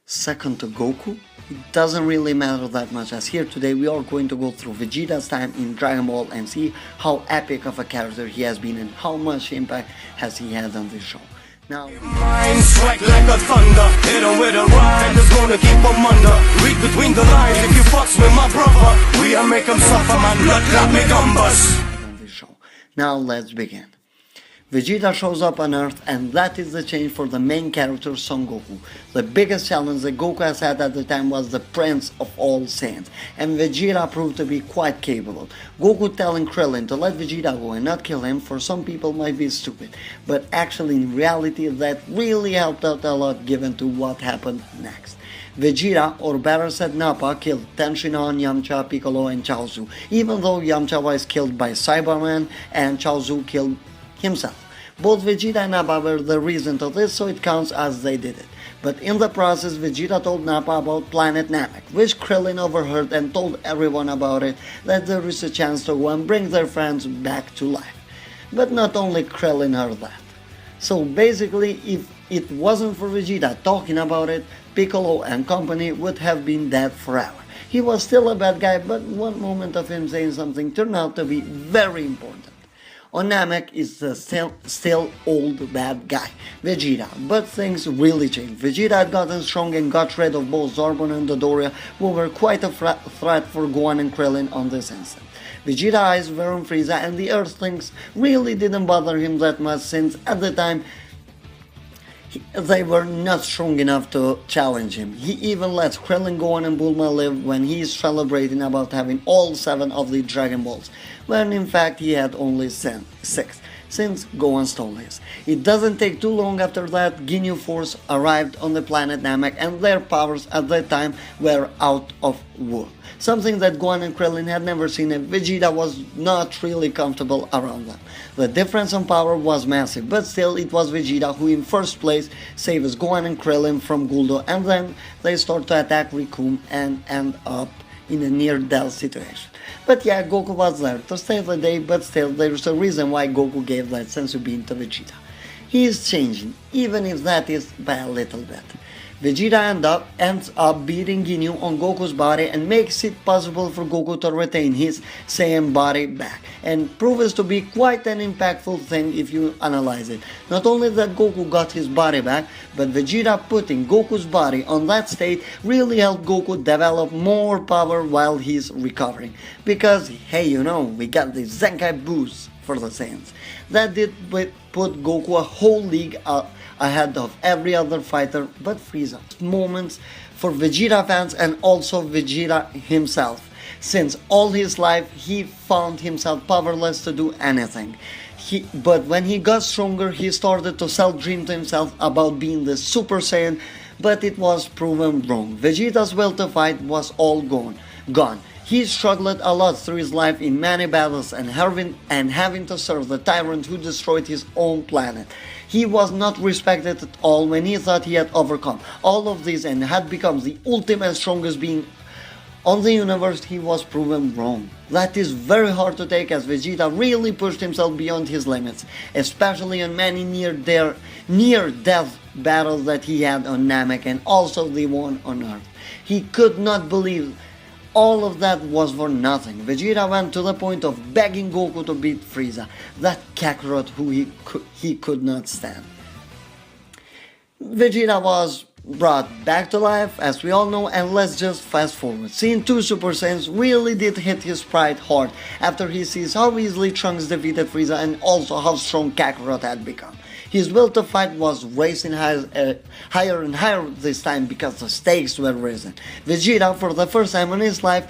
second to Goku, it doesn't really matter that much, as here today we are going to go through Vegeta's time in Dragon Ball and see how epic of a character he has been and how much impact has he had on this show. Now, Mind strike like a thunder, hit 'em with a rhyme that's gonna keep 'em under. Read between the lines if you fucks with my brother. We'll make 'em suffer, man, blood clot me gumbus. on this show. Now let's begin. Vegeta shows up on Earth, and that is the change for the main character Son Goku. The biggest challenge that Goku has had at the time was the Prince of All Saiyans, and Vegeta proved to be quite capable. Goku telling Krillin to let Vegeta go and not kill him for some people might be stupid, but actually in reality that really helped out a lot given to what happened next. Vegeta, or better said Nappa, killed Tenshinhan, Yamcha, Piccolo, and Chaozu, even though Yamcha was killed by Cyberman and Chaozu killed himself. Both Vegeta and Nappa were the reason to this, so it counts as they did it. But in the process, Vegeta told Nappa about planet Namek, which Krillin overheard and told everyone about it, that there is a chance to go and bring their friends back to life. But not only Krillin heard that. So basically, if it wasn't for Vegeta talking about it, Piccolo and company would have been dead forever. He was still a bad guy, but one moment of him saying something turned out to be very important. On Namek is the still old bad guy, Vegeta, but things really changed. Vegeta had gotten strong and got rid of both Zarbon and Dodoria, who were quite a threat for Gohan and Krillin on this instant. Vegeta eyes were on Frieza, and the Earthlings really didn't bother him that much since at the time they were not strong enough to challenge him. He even lets Krillin, Gohan and Bulma live when he is celebrating about having all 7 of the Dragon Balls, when in fact he had only 6, since Gohan stole his. It doesn't take too long after that Ginyu Force arrived on the planet Namek, and their powers at that time were out of world. Something that Gohan and Krillin had never seen, and Vegeta was not really comfortable around them. The difference in power was massive, but still it was Vegeta who in first place saves Gohan and Krillin from Guldo, and then they start to attack Rikum and end up in a near-death situation. But yeah, Goku was there to save the day, but still there's a reason why Goku gave that senzu bean to Vegeta. He is changing, even if that is by a little bit. Vegeta ends up beating Ginyu on Goku's body and makes it possible for Goku to retain his Saiyan body back, and proves to be quite an impactful thing if you analyze it. Not only that Goku got his body back, but Vegeta putting Goku's body on that state really helped Goku develop more power while he's recovering. Because, hey, you know, we got the Zenkai boost for the Saiyans. That did put Goku a whole league ahead of every other fighter but Frieza. Moments for Vegeta fans and also Vegeta himself, since all his life he found himself powerless to do anything. But when he got stronger, he started to self-dream to himself about being the Super Saiyan, but it was proven wrong. Vegeta's will to fight was all gone. He struggled a lot through his life in many battles and having to serve the tyrant who destroyed his own planet. He was not respected at all when he thought he had overcome all of this and had become the ultimate strongest being on the universe. He was proven wrong. That is very hard to take, as Vegeta really pushed himself beyond his limits, especially on many near-death battles that he had on Namek and also the one on Earth. He could not believe all of that was for nothing. Vegeta went to the point of begging Goku to beat Frieza, that Kakarot who he could not stand. Vegeta was brought back to life, as we all know, and let's just fast forward. Seeing 2 Super Saiyans really did hit his pride hard after he sees how easily Trunks defeated Frieza and also how strong Kakarot had become. His will to fight was raising higher and higher this time because the stakes were risen. Vegeta, for the first time in his life,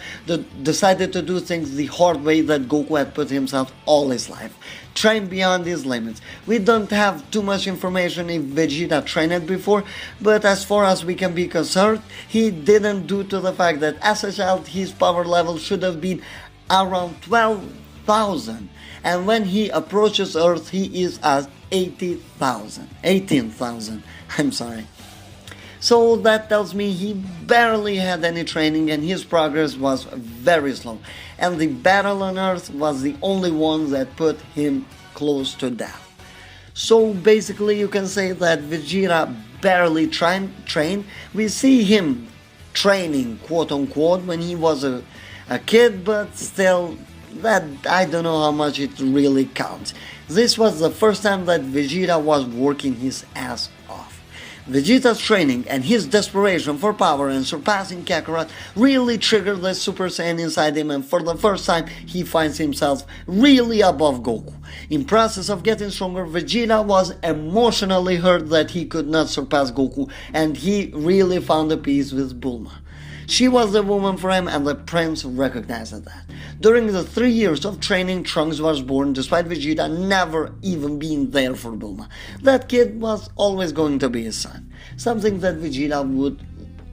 decided to do things the hard way that Goku had put himself all his life. Train beyond his limits. We don't have too much information if Vegeta trained before, but as far as we can be concerned, he didn't, due to the fact that as a child his power level should have been around 12,000, and when he approaches Earth he is at 18,000, I'm sorry. So that tells me he barely had any training and his progress was very slow, and the battle on Earth was the only one that put him close to death. So basically you can say that Vegeta barely trained. We see him training, quote unquote, when he was a kid, but still, that I don't know how much it really counts. This was the first time that Vegeta was working his ass off. Vegeta's training and his desperation for power and surpassing Kakarot really triggered the Super Saiyan inside him, and for the first time he finds himself really above Goku. In process of getting stronger, Vegeta was emotionally hurt that he could not surpass Goku, and he really found a peace with Bulma. She was the woman for him, and the prince recognized that. During the 3 years of training, Trunks was born despite Vegeta never even being there for Bulma. That kid was always going to be his son, something that Vegeta would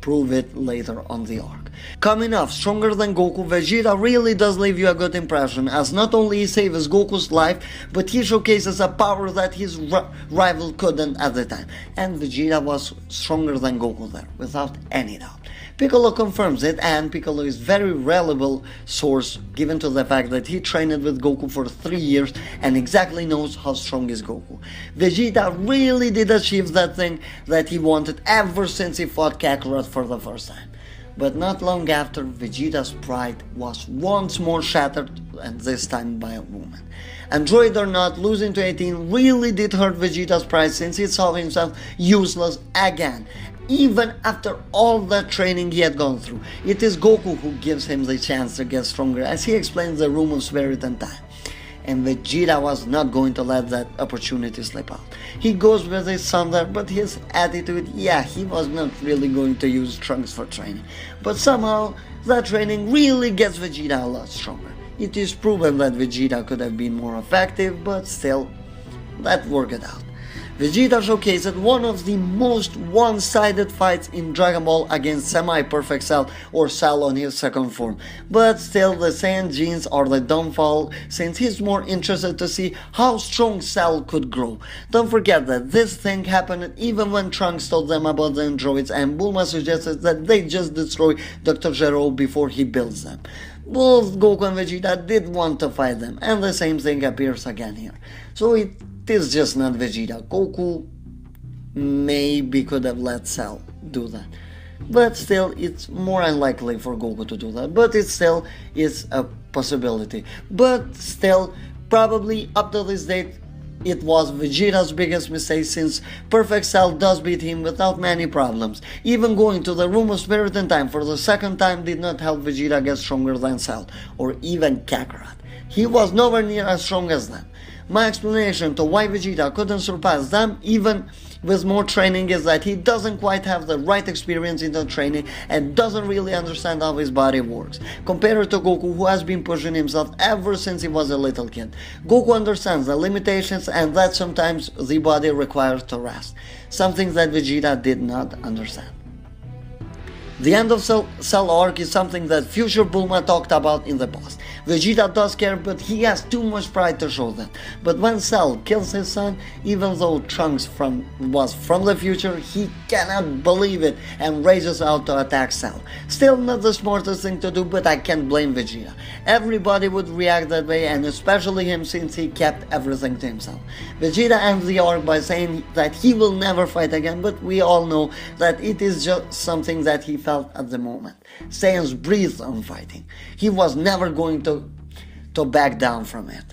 prove it later on the arc. Coming off stronger than Goku, Vegeta really does leave you a good impression, as not only he saves Goku's life, but he showcases a power that his rival couldn't at the time. And Vegeta was stronger than Goku there, without any doubt. Piccolo confirms it, and Piccolo is very reliable source given to the fact that he trained with Goku for 3 years and exactly knows how strong is Goku. Vegeta really did achieve that thing that he wanted ever since he fought Kakarot for the first time. But not long after, Vegeta's pride was once more shattered, and this time by a woman. Android or not, losing to 18 really did hurt Vegeta's pride, since he saw himself useless again. Even after all that training he had gone through, it is Goku who gives him the chance to get stronger, as he explains the room of spirit and time. And Vegeta was not going to let that opportunity slip out. He goes with his son there, but his attitude, yeah, he was not really going to use Trunks for training. But somehow, that training really gets Vegeta a lot stronger. It is proven that Vegeta could have been more effective, but still, that worked out. Vegeta showcased one of the most one-sided fights in Dragon Ball against semi-perfect Cell, or Cell on his second form. But still, the Saiyan genes are the downfall, since he's more interested to see how strong Cell could grow. Don't forget that this thing happened even when Trunks told them about the androids, and Bulma suggested that they just destroy Dr. Gero before he builds them. Both Goku and Vegeta did want to fight them, and the same thing appears again here. So it is just not Vegeta. Goku maybe could have let Cell do that, but still it's more unlikely for Goku to do that, but it still is a possibility. But still, probably up to this date, it was Vegeta's biggest mistake, since Perfect Cell does beat him without many problems. Even going to the Room of Spirit and Time for the second time did not help Vegeta get stronger than Cell, or even Kakarot. He was nowhere near as strong as them. My explanation to why Vegeta couldn't surpass them, even with more training, is that he doesn't quite have the right experience in the training and doesn't really understand how his body works, compared to Goku, who has been pushing himself ever since he was a little kid. Goku understands the limitations and that sometimes the body requires to rest, something that Vegeta did not understand. The end of Cell arc is something that future Bulma talked about in the past. Vegeta does care, but he has too much pride to show that. But when Cell kills his son, even though Trunks was from the future, he cannot believe it and races out to attack Cell. Still not the smartest thing to do, but I can't blame Vegeta. Everybody would react that way, and especially him, since he kept everything to himself. Vegeta ends the arc by saying that he will never fight again, but we all know that it is just something that he felt at the moment. Saiyans breathed on fighting. He was never going to back down from it.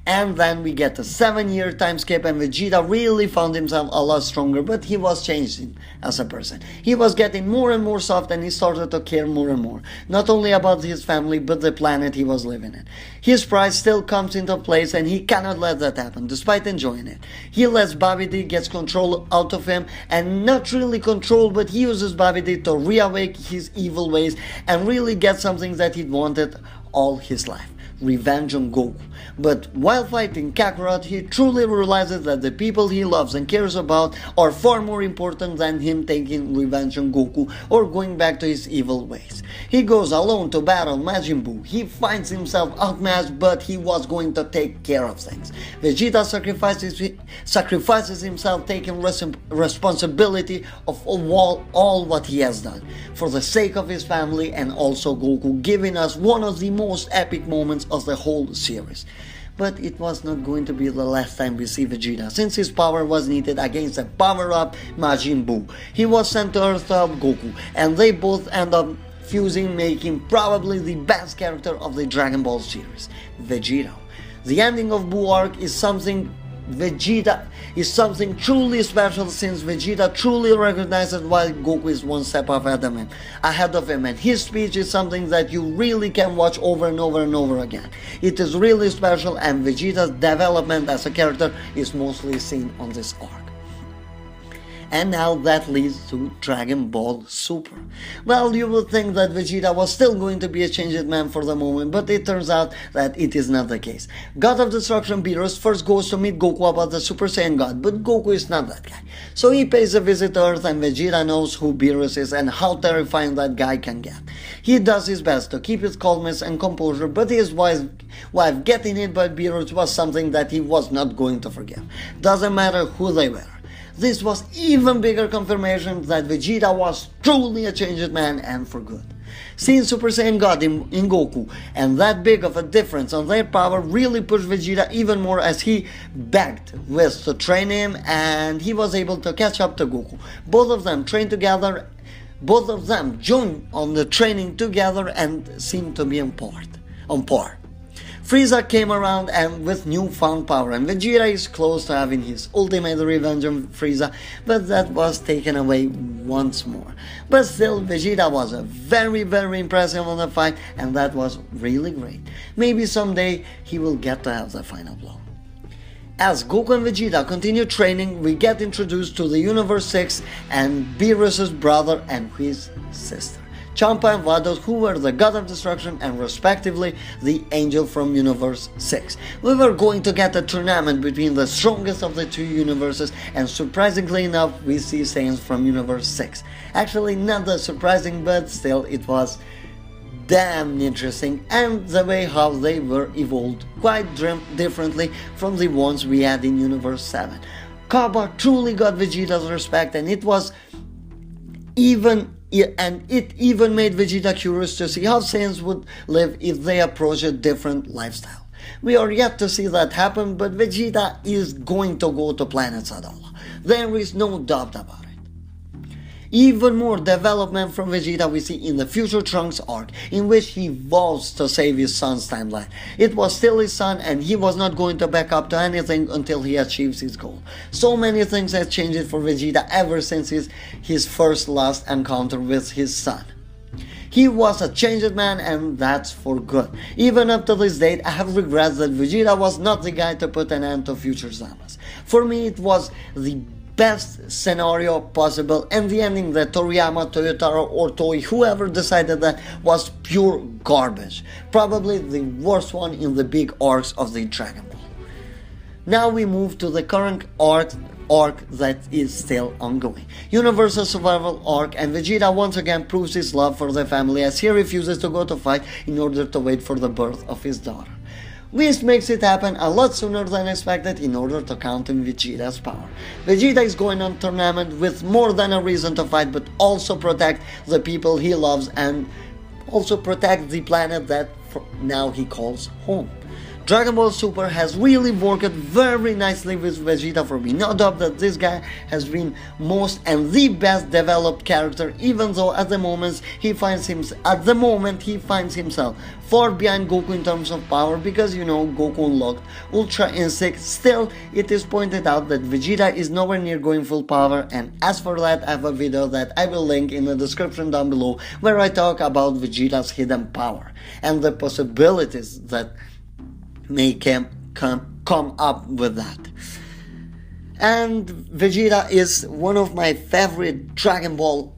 And then we get a 7-year time skip, and Vegeta really found himself a lot stronger, but he was changing as a person. He was getting more and more soft, and he started to care more and more, not only about his family, but the planet he was living in. His pride still comes into place, and he cannot let that happen, despite enjoying it. He lets Babidi get control out of him, and not really control, but he uses Babidi to reawake his evil ways, and really get something that he'd wanted all his life: revenge on Goku. But while fighting Kakarot, he truly realizes that the people he loves and cares about are far more important than him taking revenge on Goku or going back to his evil ways. He goes alone to battle Majin Buu. He finds himself outmatched, but he was going to take care of things. Vegeta sacrifices himself, taking responsibility of all what he has done, for the sake of his family and also Goku, giving us one of the most epic moments of the whole series. But it was not going to be the last time we see Vegeta, since his power was needed against a power-up Majin Buu. He was sent to Earth to help Goku, and they both end up fusing, making probably the best character of the Dragon Ball series, Vegeta. The ending of Buu Arc is something truly special, since Vegeta truly recognizes why Goku is one step ahead of him, and his speech is something that you really can watch over and over and over again. It is really special, and Vegeta's development as a character is mostly seen on this arc. And now that leads to Dragon Ball Super. Well, you would think that Vegeta was still going to be a changed man for the moment, but it turns out that it is not the case. God of Destruction Beerus first goes to meet Goku about the Super Saiyan God, but Goku is not that guy. So he pays a visit to Earth, and Vegeta knows who Beerus is and how terrifying that guy can get. He does his best to keep his calmness and composure, but his wife getting hit by Beerus was something that he was not going to forgive. Doesn't matter who they were. This was even bigger confirmation that Vegeta was truly a changed man, and for good. Seeing Super Saiyan God in Goku and that big of a difference on their power really pushed Vegeta even more, as he begged Whis to train him, and he was able to catch up to Goku. Both of them trained together, both of them joined on the training together and seemed to be on par. Frieza came around and with newfound power, and Vegeta is close to having his ultimate revenge on Frieza, but that was taken away once more. But still, Vegeta was a very impressive on the fight, and that was really great. Maybe someday he will get to have the final blow. As Goku and Vegeta continue training, we get introduced to the Universe 6 and Beerus' brother and his sister, Champa and Vados, who were the God of Destruction and respectively the Angel from Universe 6. We were going to get a tournament between the strongest of the two universes, and surprisingly enough we see Saiyans from Universe 6. Actually not that surprising, but still it was damn interesting, and the way how they were evolved quite differently from the ones we had in Universe 7. Kaba truly got Vegeta's respect, and it even made Vegeta curious to see how Saiyans would live if they approach a different lifestyle. We are yet to see that happen, but Vegeta is going to go to planet Sadala. There is no doubt about it. Even more development from Vegeta we see in the Future Trunks arc, in which he vows to save his son's timeline. It was still his son, and he was not going to back up to anything until he achieves his goal. So many things have changed for Vegeta ever since his first last encounter with his son. He was a changed man, and that's for good. Even up to this date, I have regrets that Vegeta was not the guy to put an end to Future Zamas. For me, it was the best scenario possible, and the ending that Toriyama, Toyotaro or Toei, whoever decided that, was pure garbage. Probably the worst one in the big arcs of the Dragon Ball. Now we move to the current arc that is still ongoing. Universal Survival arc, and Vegeta once again proves his love for the family, as he refuses to go to fight in order to wait for the birth of his daughter. Which makes it happen a lot sooner than expected in order to counter Vegeta's power. Vegeta is going on tournament with more than a reason to fight, but also protect the people he loves and also protect the planet that now he calls home. Dragon Ball Super has really worked very nicely with Vegeta for me. No doubt that this guy has been most and the best developed character, even though at the moment he finds himself far behind Goku in terms of power, because Goku unlocked Ultra Instinct. Still, it is pointed out that Vegeta is nowhere near going full power, and as for that, I have a video that I will link in the description down below, where I talk about Vegeta's hidden power and the possibilities that may come up with that. And Vegeta is one of my favorite Dragon Ball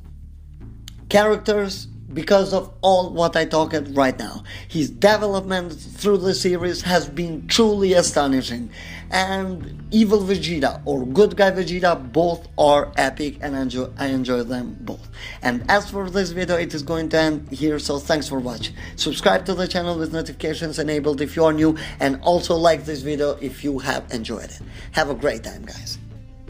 characters because of all what I talked right now. His development through the series has been truly astonishing, and Evil Vegeta or Good Guy Vegeta, both are epic, and I enjoy them both. And as for this video, it is going to end here, so thanks for watching. Subscribe to the channel with notifications enabled if you are new, and also like this video if you have enjoyed it. Have a great time, guys.